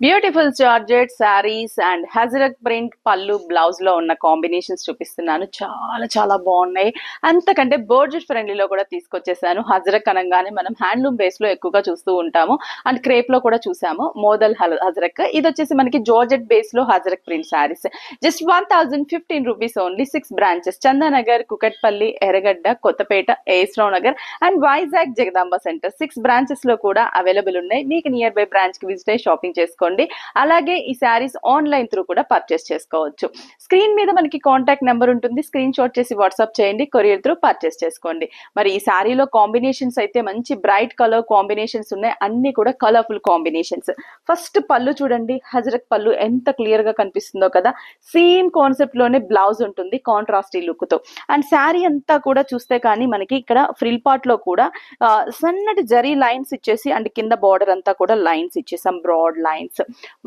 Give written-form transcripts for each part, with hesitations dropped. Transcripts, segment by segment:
Beautiful georgette saris and హజరక్ print పళ్ళు blouse లో ఉన్న కాంబినేషన్స్ చూపిస్తున్నాను. చాలా చాలా బాగున్నాయి. అంతకంటే బడ్జెట్ ఫ్రెండ్లీలో కూడా తీసుకొచ్చేసాను. హజరక్ అనగానే మనం హ్యాండ్లూమ్ బేస్ లో ఎక్కువగా చూస్తూ ఉంటాము అండ్ క్రేప్ లో కూడా చూసాము. మోదల్ హజరక్, ఇది వచ్చేసి మనకి జార్జెట్ బేస్ లో హజరక్ print saris. Just 1015 rupees only. 6 branches: Chandanagar, Kukatpally, Erragadda, Kothapet, S R Nagar and Vizag Jagadamba centre. 6 branches లో కూడా అవైలబుల్ ఉన్నాయి. మీకు నియర్ బై బ్రాంచ్ కి విజిట్ అయ్యి షాపింగ్ చేసుకోండి. అలాగే ఈ శారీస్ ఆన్లైన్ త్రూ కూడా పర్చేస్ చేసుకోవచ్చు. స్క్రీన్ మీద మనకి కాంటాక్ట్ నెంబర్ ఉంటుంది. స్క్రీన్ షాట్ చేసి వాట్సాప్ చేయండి. కొరియర్ త్రూ పర్చేస్ చేసుకోండి. మరి ఈ శారీలో కాంబినేషన్స్ అయితే మంచి బ్రైట్ కలర్ కాంబినేషన్స్ ఉన్నాయి. అన్ని కూడా కలర్ఫుల్ కాంబినేషన్స్. ఫస్ట్ పళ్ళు చూడండి, హజరక్ పళ్ళు ఎంత క్లియర్ గా కనిపిస్తుందో కదా. సేమ్ కాన్సెప్ట్ లోనే బ్లౌజ్ ఉంటుంది కాంట్రాస్టీ లుక్ తో. అండ్ శారీ అంతా కూడా చూస్తే కానీ మనకి ఇక్కడ ఫ్రిల్ పార్ట్ లో కూడా సన్నటి జరీ లైన్స్ ఇచ్చేసి అండ్ కింద బార్డర్ అంతా కూడా లైన్స్ ఇచ్చేసాం, బ్రాడ్ లైన్స్.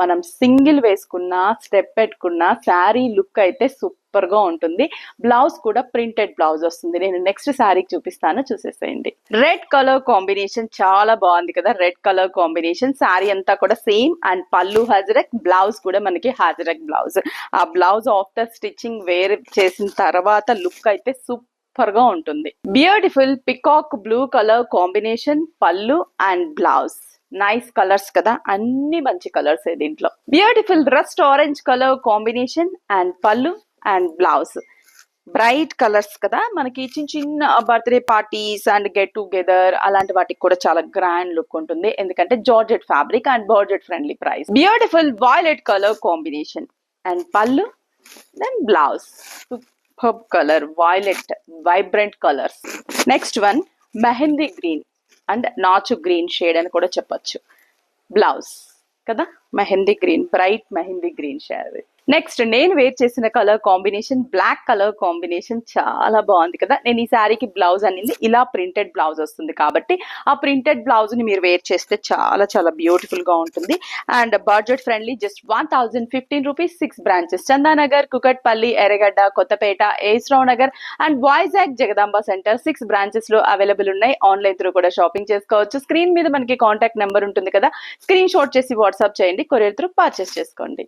మనం సింగిల్ వేసుకున్నా, స్టెప్ పెట్టుకున్నా శారీ లుక్ అయితే సూపర్ గా ఉంటుంది. బ్లౌజ్ కూడా ప్రింటెడ్ బ్లౌజ్ వస్తుంది. నేను నెక్స్ట్ శారీకి చూపిస్తాను, చూసేసేయండి. రెడ్ కలర్ కాంబినేషన్ చాలా బాగుంది కదా. రెడ్ కలర్ కాంబినేషన్, శారీ అంతా కూడా సేమ్ అండ్ పళ్ళు హజరక్, బ్లౌజ్ కూడా మనకి హజరక్ బ్లౌజ్. ఆ బ్లౌజ్ ఆఫ్టర్ స్టిచ్చింగ్ వేర్ చేసిన తర్వాత లుక్ అయితే సూపర్ గా ఉంటుంది. Beautiful peacock blue colour combination, పళ్ళు అండ్ బ్లౌజ్. నైస్ కలర్స్ కదా, అన్ని మంచి కలర్స్ దీంట్లో. Beautiful rust orange colour combination and పళ్ళు అండ్ బ్లౌజ్. బ్రైట్ కలర్స్ కదా, మనకి చిన్న చిన్న birthday parties and get together అలాంటి వాటికి కూడా చాలా గ్రాండ్ లుక్ ఉంటుంది. ఎందుకంటే georgette fabric and budget friendly price. Beautiful violet colour combination and పళ్ళు then blouse. Super colour, violet vibrant colours. Next one mehndi green and నాచు గ్రీన్ షేడ్ అని కూడా చెప్పొచ్చు. బ్లౌజ్ కదా, mehndi green, bright mehndi green shade. Next నేను wear చేసిన colour combination black colour combination, చాలా బాగుంది కదా. నేను ఈ శారీకి బ్లౌజ్ అనేది ఇలా ప్రింటెడ్ బ్లౌజ్ వస్తుంది కాబట్టి ఆ ప్రింటెడ్ బ్లౌజ్ ని మీరు వేర్ చేస్తే చాలా చాలా బ్యూటిఫుల్ గా ఉంటుంది. And budget friendly, just 1015 rupees. 6 branches: Chandanagar, Kukatpally, Erragadda, Kothapet, S R Nagar and Vizag Jagadamba centre. 6 branches లో అవైలబుల్ ఉన్నాయి. ఆన్లైన్ త్రూ కూడా షాపింగ్ చేసుకోవచ్చు. స్క్రీన్ మీద మనకి కాంటాక్ట్ నెంబర్ ఉంటుంది కదా, స్క్రీన్ షాట్ చేసి వాట్సాప్ చేయండి. కొరియర్ త్రూ పర్చేస్ చేసుకోండి.